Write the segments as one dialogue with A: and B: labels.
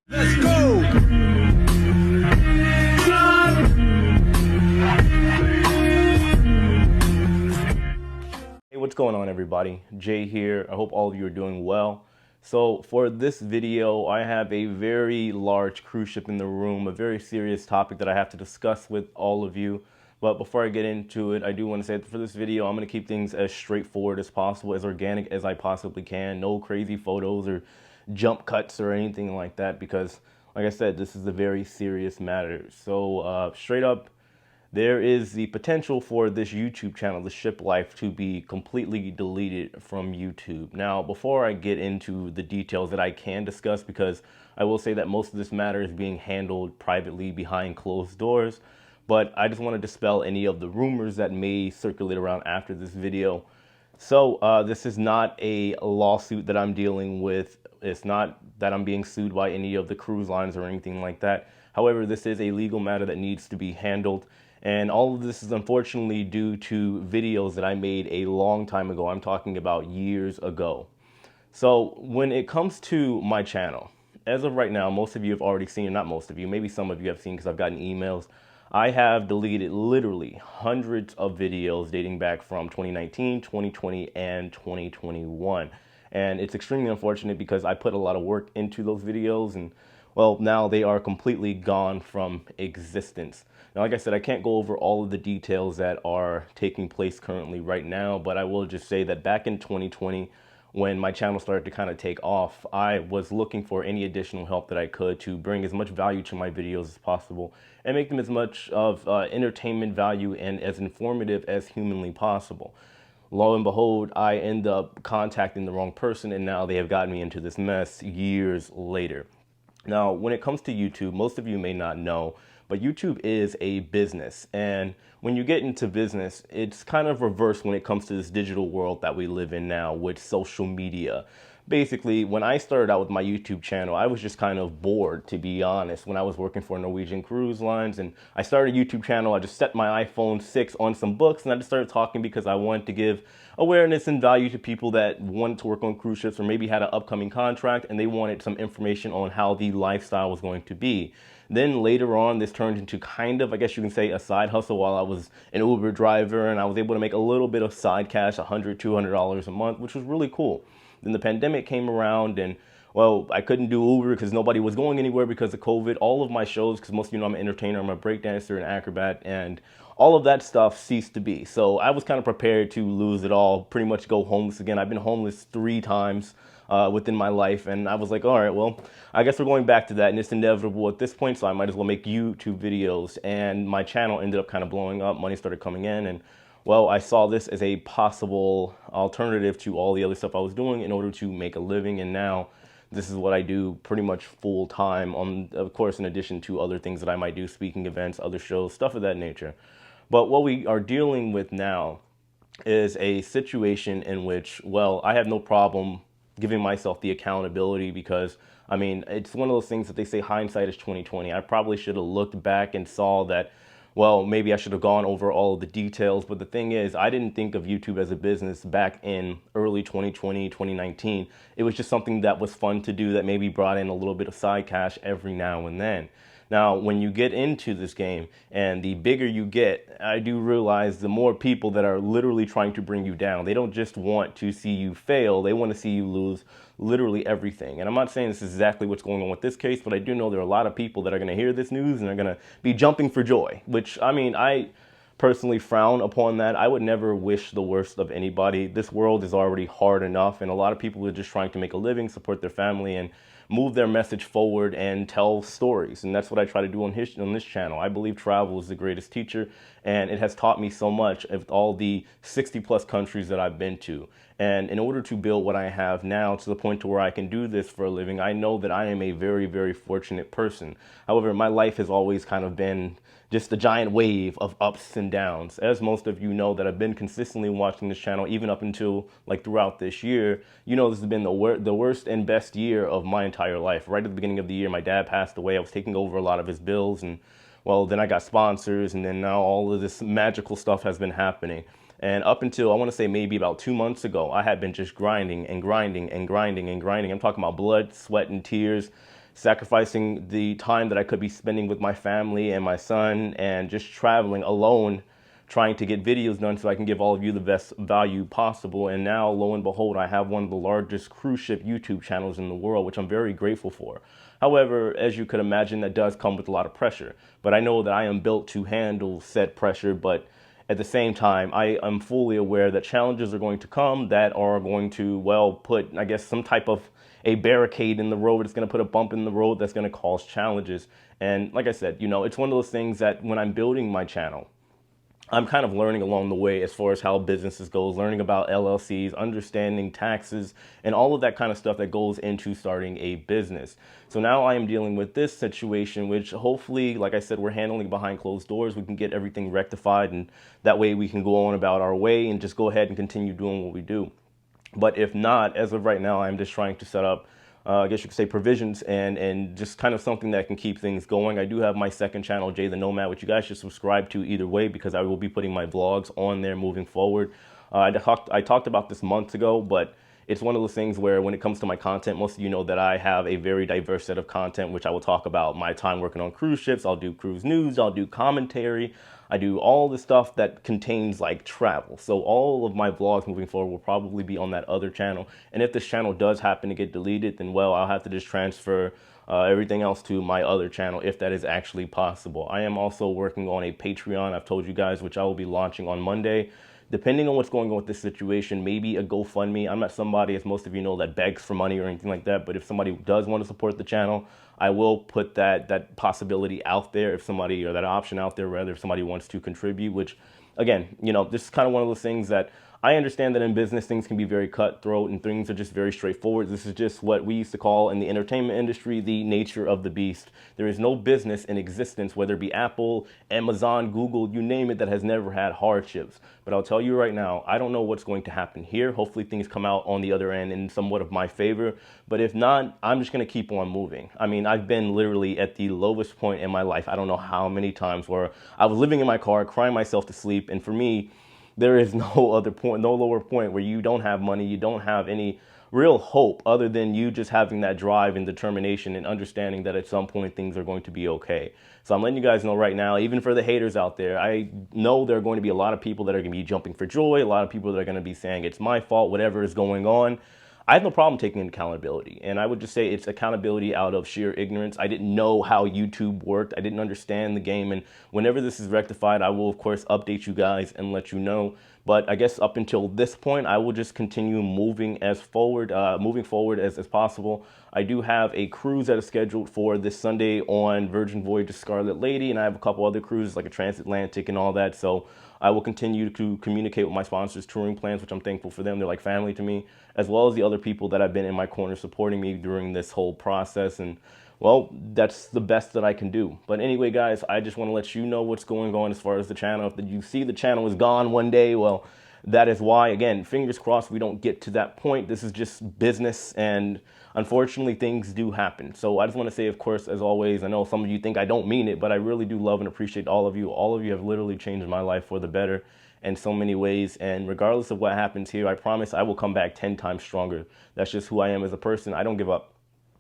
A: Let's go!
B: Hey, what's going on, everybody? Jay here. I hope all of you are doing well. So for this video, I have a very large cruise ship in the room, a very serious topic that I have to discuss with all of you. But before I get into it, I do want to say that for this video, I'm going to keep things as straightforward as possible, as organic as I possibly can. No crazy photos or jump cuts or anything like that, because like I said, this is a very serious matter. So straight up, there is the potential for this YouTube channel, the Shiplife, to be completely deleted from YouTube. Now, before I get into the details that I can discuss, because I will say that most of this matter is being handled privately behind closed doors, but I just want to dispel any of the rumors that may circulate around after this video. So this is not a lawsuit that I'm dealing with. It's not that I'm being sued by any of the cruise lines or anything like that. However, this is a legal matter that needs to be handled. And all of this is unfortunately due to videos that I made a long time ago. I'm talking about years ago. So when it comes to my channel, as of right now, most of you have already seen, not most of you, maybe some of you have seen because I've gotten emails. I have deleted literally hundreds of videos dating back from 2019, 2020, and 2021. And it's extremely unfortunate because I put a lot of work into those videos, and well, now they are completely gone from existence. Now, like I said, I can't go over all of the details that are taking place currently right now, but I will just say that back in 2020, when my channel started to kind of take off, I was looking for any additional help that I could to bring as much value to my videos as possible and make them as much of entertainment value and as informative as humanly possible. Lo and behold, I end up contacting the wrong person, and now they have gotten me into this mess years later. Now, when it comes to YouTube, most of you may not know, but YouTube is a business. And when you get into business, it's kind of reversed when it comes to this digital world that we live in now with social media. Basically, when I started out with my YouTube channel, I was just kind of bored, to be honest, when I was working for Norwegian Cruise Lines. And I started a YouTube channel. I just set my iPhone 6 on some books, and I just started talking because I wanted to give awareness and value to people that wanted to work on cruise ships or maybe had an upcoming contract and they wanted some information on how the lifestyle was going to be. Then later on, this turned into kind of, I guess you can say, a side hustle while I was an Uber driver, and I was able to make a little bit of side cash, $100, $200 a month, which was really cool. Then the pandemic came around, and well, I couldn't do Uber because nobody was going anywhere because of COVID. All of my shows, because most of you know I'm an entertainer, I'm a breakdancer, an acrobat, and all of that stuff ceased to be. So I was kind of prepared to lose it all, pretty much go homeless again. I've been homeless 3 times within my life, and I was like, all right, well, I guess we're going back to that, and it's inevitable at this point, so I might as well make YouTube videos. And my channel ended up kind of blowing up. Money started coming in, and well, I saw this as a possible alternative to all the other stuff I was doing in order to make a living, and now this is what I do pretty much full time, of course, in addition to other things that I might do, speaking events, other shows, stuff of that nature. But what we are dealing with now is a situation in which, well, I have no problem giving myself the accountability because, I mean, it's one of those things that they say hindsight is 2020. I probably should have looked back and saw that, well, maybe I should have gone over all of the details. But the thing is, I didn't think of YouTube as a business back in early 2020, 2019. It was just something that was fun to do that maybe brought in a little bit of side cash every now and then. Now, when you get into this game and the bigger you get, I do realize the more people that are literally trying to bring you down. They don't just want to see you fail. They want to see you lose literally everything. And I'm not saying this is exactly what's going on with this case, but I do know there are a lot of people that are going to hear this news and are going to be jumping for joy, which, I mean, I personally frown upon that. I would never wish the worst of anybody. This world is already hard enough, and a lot of people are just trying to make a living, support their family, and move their message forward and tell stories. And that's what I try to do on this channel. I believe travel is the greatest teacher, and it has taught me so much of all the 60 plus countries that I've been to. And in order to build what I have now to the point to where I can do this for a living, I know that I am a very, very fortunate person. However, my life has always kind of been just a giant wave of ups and downs. As most of you know that have been consistently watching this channel, even up until like throughout this year, you know this has been the worst and best year of my entire life. Right at the beginning of the year, my dad passed away. I was taking over a lot of his bills, and well, then I got sponsors, and then now all of this magical stuff has been happening. And up until, I want to say maybe about 2 months ago, I had been just grinding and grinding and grinding and grinding. I'm talking about blood, sweat, and tears, sacrificing the time that I could be spending with my family and my son and just traveling alone, trying to get videos done so I can give all of you the best value possible. And now, lo and behold, I have one of the largest cruise ship YouTube channels in the world, which I'm very grateful for. However, as you could imagine, that does come with a lot of pressure. But I know that I am built to handle said pressure. But at the same time, I am fully aware that challenges are going to come that are going to, well, put, I guess, some type of a barricade in the road. It's going to put a bump in the road that's going to cause challenges. And like I said, you know, it's one of those things that when I'm building my channel, I'm kind of learning along the way as far as how businesses goes, learning about LLCs, understanding taxes, and all of that kind of stuff that goes into starting a business. So now I am dealing with this situation, which hopefully, like I said, we're handling behind closed doors. We can get everything rectified, and that way we can go on about our way and just go ahead and continue doing what we do. But if not, as of right now, I'm just trying to set up I guess you could say provisions and just kind of something that can keep things going. I do have my second channel, Jay the Nomad, which you guys should subscribe to either way, because I will be putting my vlogs on there moving forward. I talked about this months ago, but it's one of those things where when it comes to my content, most of you know that I have a very diverse set of content, which I will talk about my time working on cruise ships. I'll do cruise news, I'll do commentary, I do all the stuff that contains like travel. So all of my vlogs moving forward will probably be on that other channel. And if this channel does happen to get deleted, then well, I'll have to just transfer everything else to my other channel if that is actually possible. I am also working on a Patreon, I've told you guys, which I will be launching on Monday. Depending on what's going on with this situation, maybe a GoFundMe. I'm not somebody, as most of you know, that begs for money or anything like that. But if somebody does want to support the channel, I will put that possibility out there. If somebody, or that option out there, rather, if somebody wants to contribute, which again, you know, this is kind of one of those things that I understand that in business, things can be very cutthroat and things are just very straightforward. This is just what we used to call in the entertainment industry, the nature of the beast. There is no business in existence, whether it be Apple, Amazon, Google, you name it, that has never had hardships. But I'll tell you right now, I don't know what's going to happen here. Hopefully things come out on the other end in somewhat of my favor. But if not, I'm just going to keep on moving. I mean, I've been literally at the lowest point in my life. I don't know how many times where I was living in my car, crying myself to sleep. And for me, there is no other point, no lower point where you don't have money, you don't have any real hope other than you just having that drive and determination and understanding that at some point things are going to be okay. So I'm letting you guys know right now, even for the haters out there, I know there are going to be a lot of people that are going to be jumping for joy, a lot of people that are going to be saying it's my fault, whatever is going on. I have no problem taking accountability, and I would just say it's accountability out of sheer ignorance. I didn't know how YouTube worked. I didn't understand the game, and whenever this is rectified, I will, of course, update you guys and let you know. But I guess up until this point, I will just continue moving forward as possible. I do have a cruise that is scheduled for this Sunday on Virgin Voyages Scarlet Lady, and I have a couple other cruises like a transatlantic and all that. So I will continue to communicate with my sponsors' touring plans, which I'm thankful for them. They're like family to me, as well as the other people that have been in my corner supporting me during this whole process. And well, that's the best that I can do. But anyway, guys, I just want to let you know what's going on as far as the channel. If you see the channel is gone one day, well, that is why. Again, fingers crossed we don't get to that point. This is just business, and unfortunately things do happen. So I just want to say, of course, as always, I know some of you think I don't mean it, but I really do love and appreciate all of you. All of you have literally changed my life for the better in so many ways. And regardless of what happens here, I promise I will come back 10 times stronger. That's just who I am as a person. I don't give up.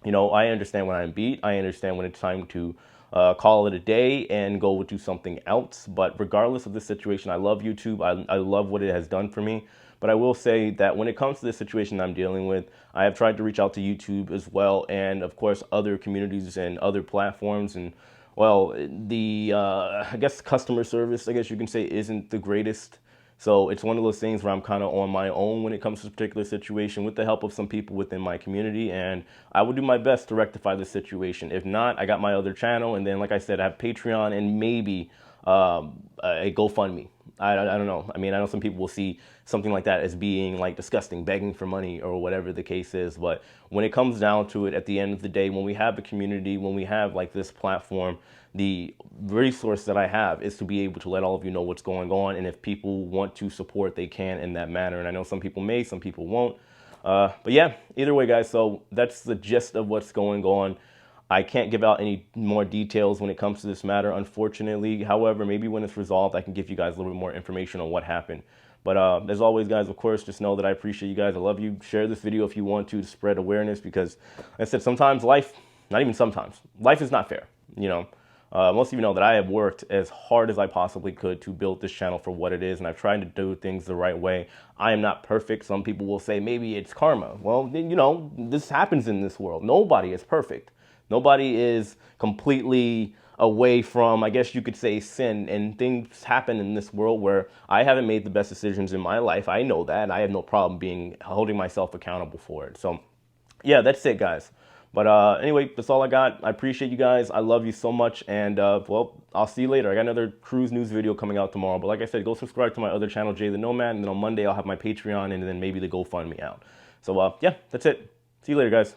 B: You know, I understand when I'm beat. I understand when it's time to call it a day and go do something else. But regardless of the situation, I love YouTube. I love what it has done for me. But I will say that when it comes to the situation I'm dealing with, I have tried to reach out to YouTube as well, and of course other communities and other platforms. And well, the I guess customer service, I guess you can say, isn't the greatest. So it's one of those things where I'm kind of on my own when it comes to this particular situation, with the help of some people within my community. And I will do my best to rectify the situation. If not, I got my other channel. And then, like I said, I have Patreon and maybe a GoFundMe. I don't know. I mean, I know some people will see something like that as being like disgusting, begging for money or whatever the case is. But when it comes down to it, at the end of the day, when we have a community, when we have like this platform, the resource that I have is to be able to let all of you know what's going on. And if people want to support, they can in that manner. And I know some people may, some people won't. But yeah, either way, guys, so that's the gist of what's going on. I can't give out any more details when it comes to this matter, unfortunately. However, maybe when it's resolved, I can give you guys a little bit more information on what happened. But as always, guys, of course, just know that I appreciate you guys. I love you. Share this video if you want to spread awareness, because like I said, sometimes life not even sometimes. Life is not fair, you know. Most of you know that I have worked as hard as I possibly could to build this channel for what it is, and I've tried to do things the right way. I am not perfect. Some people will say maybe it's karma. Well, you know, this happens in this world. Nobody is perfect. Nobody is completely away from, I guess you could say, sin, and things happen in this world where I haven't made the best decisions in my life. I know that, and I have no problem holding myself accountable for it. So yeah, that's it, guys. But anyway, that's all I got. I appreciate you guys. I love you so much. And well, I'll see you later. I got another cruise news video coming out tomorrow. But like I said, go subscribe to my other channel, Jay the Nomad. And then on Monday, I'll have my Patreon and then maybe the GoFundMe out. So yeah, that's it. See you later, guys.